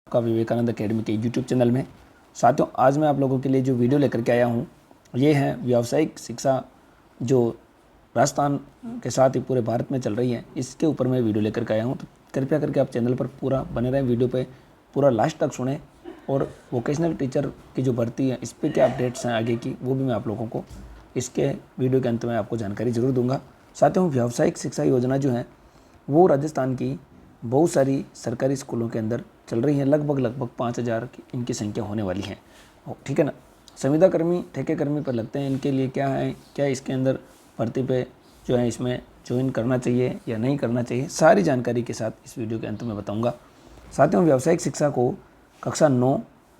का विवेकानंद अकेडमी के YouTube channel में। साथियों, आज मैं आप लोगों के लिए जो वीडियो लेकर के आया हूँ ये है व्यावसायिक शिक्षा जो राजस्थान के साथ ही पूरे भारत में चल रही है, इसके ऊपर मैं वीडियो लेकर के आया हूँ। तो कृपया करके आप चैनल पर पूरा बने रहें, वीडियो पे पूरा लास्ट तक सुने और वोकेशनल टीचर की जो भर्ती है इस पर क्या अपडेट्स हैं आगे की, वो भी मैं आप लोगों को इसके वीडियो के अंत में आपको जानकारी ज़रूर दूंगा। साथियों, व्यावसायिक शिक्षा योजना जो है वो राजस्थान की बहुत सारी सरकारी स्कूलों के अंदर चल रही है। लगभग 5,000 की इनकी संख्या होने वाली है, ठीक है ना। संविदा कर्मी, ठेके कर्मी पर लगते हैं, इनके लिए क्या है, क्या इसके अंदर भर्ती पे जो है इसमें ज्वाइन करना चाहिए या नहीं करना चाहिए, सारी जानकारी के साथ इस वीडियो के अंत में बताऊंगा। साथियों, व्यावसायिक शिक्षा को कक्षा 9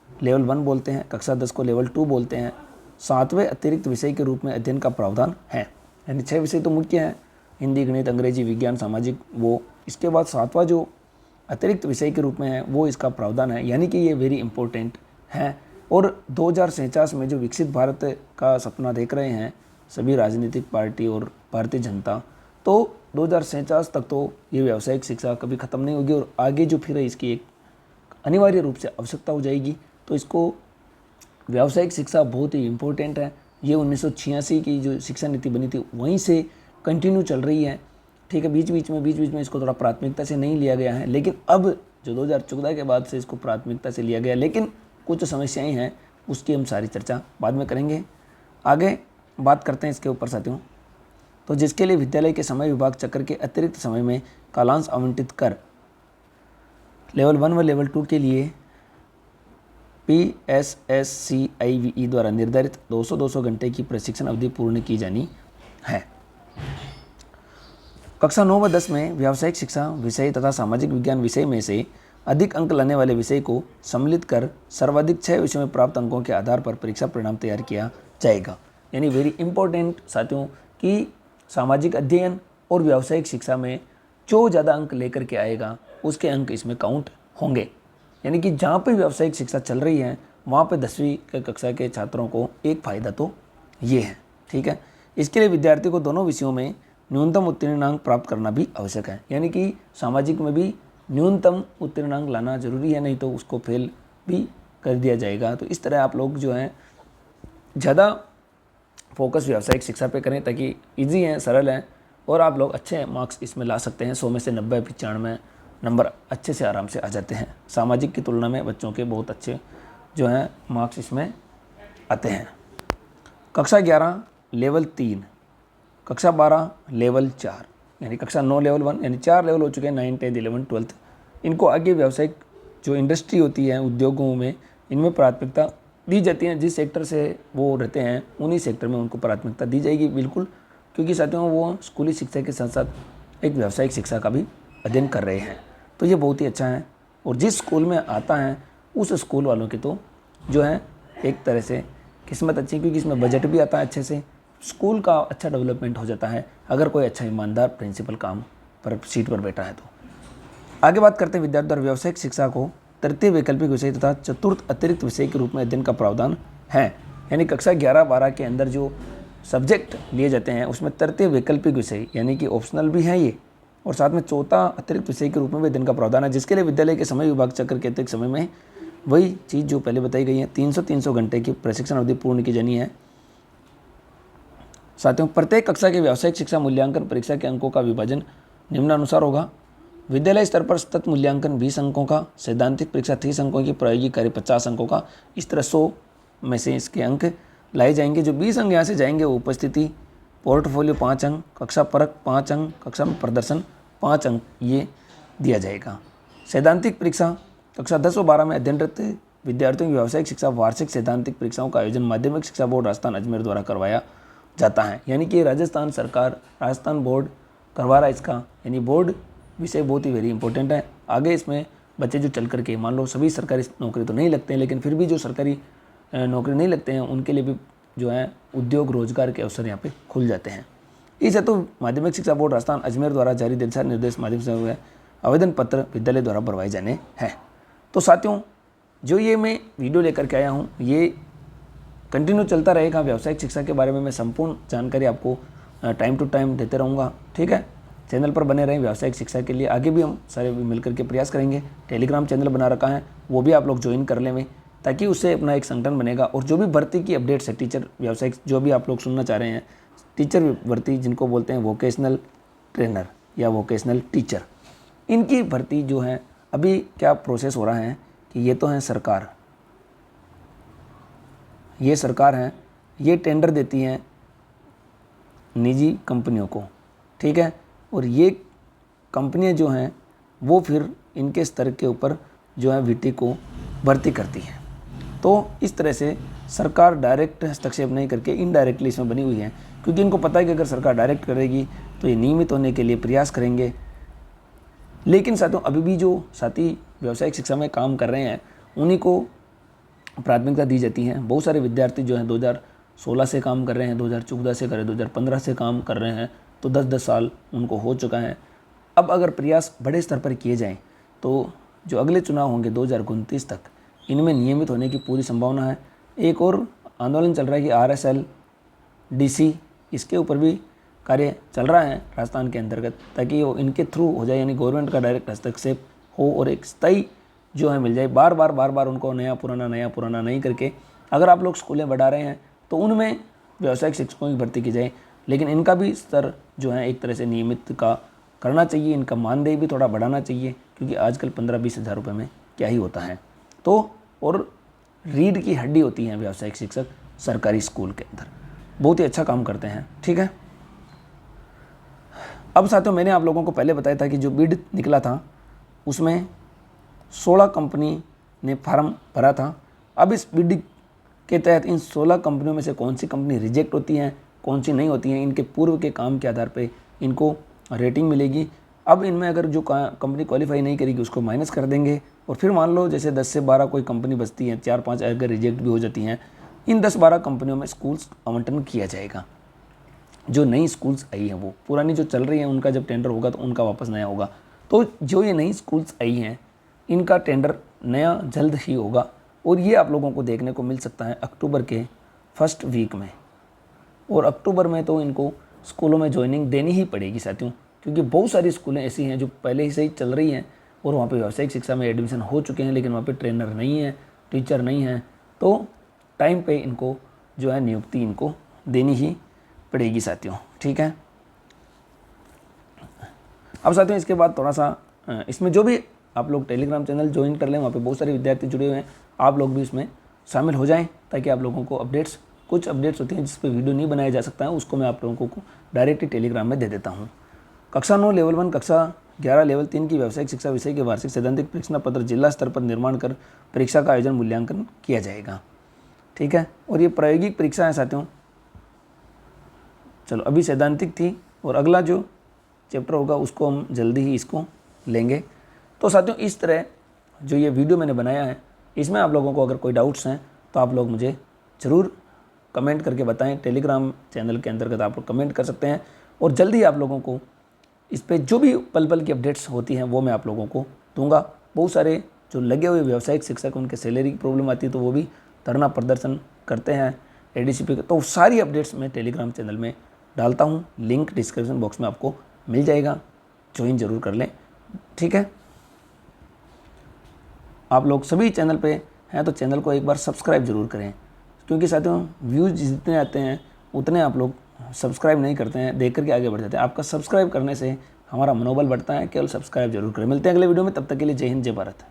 लेवल 1 बोलते हैं, कक्षा 10 को लेवल 2 बोलते हैं। 7वें अतिरिक्त विषय के रूप में अध्ययन का प्रावधान है, यानी 6 विषय तो मुख्य हैं, हिंदी, गणित, अंग्रेजी, विज्ञान, सामाजिक, वो इसके बाद 7वां जो अतिरिक्त विषय के रूप में है वो इसका प्रावधान है, यानी कि ये वेरी इंपॉर्टेंट है। और 2047 में जो विकसित भारत का सपना देख रहे हैं सभी राजनीतिक पार्टी और भारतीय जनता, तो 2047 तक तो ये व्यावसायिक शिक्षा कभी ख़त्म नहीं होगी और आगे जो फिर इसकी एक अनिवार्य रूप से आवश्यकता हो जाएगी। तो इसको व्यावसायिक शिक्षा बहुत ही इम्पोर्टेंट है। ये 1986 की जो शिक्षा नीति बनी थी वहीं से कंटिन्यू चल रही है, ठीक है। बीच बीच में इसको थोड़ा प्राथमिकता से नहीं लिया गया है, लेकिन अब जो 2014 के बाद से इसको प्राथमिकता से लिया गया, लेकिन कुछ समस्याएं हैं, उसकी हम सारी चर्चा बाद में करेंगे। आगे बात करते हैं इसके ऊपर साथियों। तो जिसके लिए विद्यालय के समय विभाग चक्र के अतिरिक्त समय में कालांश आवंटित कर लेवल 1 व लेवल 2 के लिए PSSCIVE द्वारा निर्धारित 200 घंटे की प्रशिक्षण अवधि पूर्ण की जानी है। कक्षा 9 व 10 में व्यावसायिक शिक्षा विषय तथा सामाजिक विज्ञान विषय में से अधिक अंक लाने वाले विषय को सम्मिलित कर सर्वाधिक 6 विषयों में प्राप्त अंकों के आधार पर परीक्षा परिणाम तैयार किया जाएगा। यानी वेरी इंपॉर्टेंट साथियों कि सामाजिक अध्ययन और व्यावसायिक शिक्षा में जो ज़्यादा अंक लेकर के आएगा उसके अंक इसमें काउंट होंगे। यानी कि जहाँ पे व्यावसायिक शिक्षा चल रही है वहाँ पे 10वीं के कक्षा के छात्रों को एक फ़ायदा तो ये है, ठीक है। इसके लिए विद्यार्थी को दोनों विषयों में न्यूनतम उत्तीर्णांक प्राप्त करना भी आवश्यक है, यानी कि सामाजिक में भी न्यूनतम उत्तीर्णांक लाना जरूरी है, नहीं तो उसको फेल भी कर दिया जाएगा। तो इस तरह आप लोग जो हैं ज़्यादा फोकस व्यावसायिक शिक्षा पे करें ताकि इजी है, सरल है और आप लोग अच्छे मार्क्स इसमें ला सकते हैं। 100 में से 90 95 नंबर अच्छे से आराम से आ जाते हैं। सामाजिक की तुलना में बच्चों के बहुत अच्छे जो हैं मार्क्स इसमें आते हैं। कक्षा 11 लेवल 3, कक्षा 12 लेवल 4, यानी कक्षा 9 लेवल 1, यानी 4 लेवल हो चुके हैं, 9, 10, 11, 12। इनको आगे व्यावसायिक जो इंडस्ट्री होती है उद्योगों में, इनमें प्राथमिकता दी जाती है। जिस सेक्टर से वो रहते हैं उन्हीं सेक्टर में उनको प्राथमिकता दी जाएगी, बिल्कुल, क्योंकि साथियों वो स्कूली शिक्षा के साथ साथ एक व्यावसायिक शिक्षा का भी अध्ययन कर रहे हैं। तो ये बहुत ही अच्छा है और जिस स्कूल में आता है उस स्कूल वालों की तो जो है एक तरह से किस्मत अच्छी, क्योंकि इसमें बजट भी आता है अच्छे से, स्कूल का अच्छा डेवलपमेंट हो जाता है अगर कोई अच्छा ईमानदार प्रिंसिपल काम पर सीट पर बैठा है। तो आगे बात करते हैं विद्यार्थी द्वारा व्यावसायिक शिक्षा को तृतीय वैकल्पिक विषय तथा चतुर्थ अतिरिक्त विषय के रूप में अध्ययन का प्रावधान है। यानी कक्षा 11-12 के अंदर जो सब्जेक्ट लिए जाते हैं उसमें तृतीय वैकल्पिक विषय यानी कि ऑप्शनल भी है ये, और साथ में चौथा अतिरिक्त विषय के रूप में भी अध्ययन का प्रावधान है, जिसके लिए विद्यालय के समय विभाग चक्र के अतिरिक्त समय में वही चीज़ जो पहले बताई गई है 300 घंटे की प्रशिक्षण अवधि पूर्ण की जानी है। साथियों, प्रत्येक कक्षा के व्यावसायिक शिक्षा मूल्यांकन परीक्षा के अंकों का विभाजन निम्नानुसार होगा। विद्यालय स्तर पर सतत मूल्यांकन 20 अंकों का, सैद्धांतिक परीक्षा 30 अंकों की, प्रायोगिक कार्य 50 अंकों का। इस तरह 100 में से इसके अंक लाए जाएंगे। जो 20 अंक यहाँ से जाएंगे वो उपस्थिति, पोर्टफोलियो 5 अंक, कक्षा परक 5 अंक, कक्षा में प्रदर्शन 5 अंक ये दिया जाएगा। सैद्धांतिक परीक्षा कक्षा 10 व 12 में अध्ययनरत विद्यार्थियों की व्यावसायिक शिक्षा वार्षिक सैद्धांतिक परीक्षाओं का आयोजन माध्यमिक शिक्षा बोर्ड राजस्थान अजमेर द्वारा करवाया जाता है। यानी कि राजस्थान सरकार, राजस्थान बोर्ड करवा रहा है इसका, यानी बोर्ड विषय बहुत ही वेरी इंपॉर्टेंट है। आगे इसमें बच्चे जो चल करके, मान लो सभी सरकारी नौकरी तो नहीं लगते हैं, लेकिन फिर भी जो सरकारी नौकरी नहीं लगते हैं उनके लिए भी जो है उद्योग रोजगार के अवसर यहाँ पे खुल जाते हैं। इस हेतु माध्यमिक शिक्षा बोर्ड राजस्थान अजमेर द्वारा जारी दिशा निर्देश माध्यम से आवेदन पत्र विद्यालय द्वारा भरवाए जाने हैं। तो साथियों, जो ये मैं वीडियो लेकर के आया हूँ ये कंटिन्यू चलता रहेगा। व्यावसायिक शिक्षा के बारे में मैं संपूर्ण जानकारी आपको टाइम टू टाइम देते रहूँगा, ठीक है। चैनल पर बने रहें। व्यावसायिक शिक्षा के लिए आगे भी हम सारे मिलकर के प्रयास करेंगे। टेलीग्राम चैनल बना रखा है, वो भी आप लोग ज्वाइन कर लें ताकि उससे अपना एक संगठन बनेगा। और जो भी भर्ती की अपडेट्स है, टीचर व्यावसायिक जो भी आप लोग सुनना चाह रहे हैं, टीचर भर्ती जिनको बोलते हैं वोकेशनल ट्रेनर या वोकेशनल टीचर, इनकी भर्ती जो है अभी क्या प्रोसेस हो रहा है कि ये तो है सरकार, ये सरकार है, ये टेंडर देती हैं निजी कंपनियों को, ठीक है। और ये कंपनियां जो हैं वो फिर इनके स्तर के ऊपर जो है वीटी को भर्ती करती है। तो इस तरह से सरकार डायरेक्ट हस्तक्षेप नहीं करके इनडायरेक्टली इसमें बनी हुई है, क्योंकि इनको पता है कि अगर सरकार डायरेक्ट करेगी तो ये नियमित होने के लिए प्रयास करेंगे। लेकिन साथियों, अभी भी जो साथी व्यावसायिक शिक्षा में काम कर रहे हैं उन्हीं को प्राथमिकता दी जाती है। बहुत सारे विद्यार्थी जो हैं 2016 से काम कर रहे हैं, 2014 से कर रहे हैं, 2015 से काम कर रहे हैं, तो 10-10 साल उनको हो चुका है। अब अगर प्रयास बड़े स्तर पर किए जाएं तो जो अगले चुनाव होंगे 2029 तक, इनमें नियमित होने की पूरी संभावना है। एक और आंदोलन चल रहा है कि RSL DC, इसके ऊपर भी कार्य चल रहा है राजस्थान के अंतर्गत, ताकि वो इनके थ्रू हो जाए, यानी गवर्नमेंट का डायरेक्ट हस्तक्षेप हो और एक स्थायी जो है मिल जाए। बार बार उनको नया पुराना नहीं करके अगर आप लोग स्कूलें बढ़ा रहे हैं तो उनमें व्यावसायिक शिक्षकों की भर्ती की जाए। लेकिन इनका भी स्तर जो है एक तरह से नियमित का करना चाहिए, इनका मानदेय भी थोड़ा बढ़ाना चाहिए, क्योंकि आजकल 15-20 हज़ार रुपये में क्या ही होता है। तो और रीढ़ की हड्डी होती हैं व्यावसायिक शिक्षक सरकारी स्कूल के अंदर, बहुत ही अच्छा काम करते हैं, ठीक है। अब साथियों, मैंने आप लोगों को पहले बताया था कि जो बिड निकला था उसमें 16 कंपनी ने फार्म भरा था। अब इस बिड के तहत इन 16 कंपनियों में से कौन सी कंपनी रिजेक्ट होती हैं, कौन सी नहीं होती हैं, इनके पूर्व के काम के आधार पर इनको रेटिंग मिलेगी। अब इनमें अगर जो कंपनी क्वालिफाई नहीं करेगी उसको माइनस कर देंगे, और फिर मान लो जैसे 10 से 12 कोई कंपनी बचती हैं, 4-5 अगर रिजेक्ट भी हो जाती हैं, इन 10-12 कंपनियों में स्कूल्स आवंटन किया जाएगा। जो नई स्कूल्स आई हैं, वो पुरानी जो चल रही हैं उनका जब टेंडर होगा तो उनका वापस नया होगा। तो जो ये नई स्कूल्स आई हैं इनका टेंडर नया जल्द ही होगा, और ये आप लोगों को देखने को मिल सकता है अक्टूबर के फर्स्ट वीक में। और अक्टूबर में तो इनको स्कूलों में ज्वाइनिंग देनी ही पड़ेगी साथियों, क्योंकि बहुत सारी स्कूलें ऐसी हैं जो पहले ही से ही चल रही हैं और वहाँ पे व्यावसायिक शिक्षा में एडमिशन हो चुके हैं, लेकिन वहाँ पे ट्रेनर नहीं है, टीचर नहीं है। तो टाइम पे इनको जो है नियुक्ति इनको देनी ही पड़ेगी साथियों, ठीक है। अब साथियों, इसके बाद थोड़ा सा इसमें जो भी आप लोग टेलीग्राम चैनल ज्वाइन कर लें, वहाँ पे बहुत सारे विद्यार्थी जुड़े हुए हैं, आप लोग भी इसमें शामिल हो जाएं, ताकि आप लोगों को कुछ अपडेट्स होती हैं जिस पर वीडियो नहीं बनाया जा सकता है, उसको मैं आप लोगों को डायरेक्टली टेलीग्राम में दे देता हूँ। कक्षा 9 लेवल 1, कक्षा 11 लेवल 3 की व्यावसायिक शिक्षा विषय के वार्षिक सैद्धांतिक परीक्षा पत्र जिला स्तर पर निर्माण कर परीक्षा का आयोजन मूल्यांकन किया जाएगा, ठीक है। और ये प्रायोगिक परीक्षा है साथियों। चलो, अभी सैद्धांतिक थी और अगला जो चैप्टर होगा उसको हम जल्दी ही इसको लेंगे। तो साथियों, इस तरह जो ये वीडियो मैंने बनाया है, इसमें आप लोगों को अगर कोई डाउट्स हैं तो आप लोग मुझे ज़रूर कमेंट करके बताएं। टेलीग्राम चैनल के अंतर्गत आप लोग कमेंट कर सकते हैं, और जल्दी आप लोगों को इस पे जो भी पल पल की अपडेट्स होती हैं वो मैं आप लोगों को दूंगा। बहुत सारे जो लगे हुए व्यावसायिक शिक्षक, उनके सैलरी की प्रॉब्लम आती है तो वो भी धरना प्रदर्शन करते हैं ADCP के, तो सारी अपडेट्स मैं टेलीग्राम चैनल में डालता हूँ। लिंक डिस्क्रिप्शन बॉक्स में आपको मिल जाएगा, ज्वाइन जरूर कर लें, ठीक है। आप लोग सभी चैनल पे हैं तो चैनल को एक बार सब्सक्राइब जरूर करें, क्योंकि साथियों व्यूज़ जितने आते हैं उतने आप लोग सब्सक्राइब नहीं करते हैं, देख करके आगे बढ़ जाते हैं। आपका सब्सक्राइब करने से हमारा मनोबल बढ़ता है, केवल सब्सक्राइब जरूर करें। मिलते हैं अगले वीडियो में, तब तक के लिए जय हिंद, जय भारत।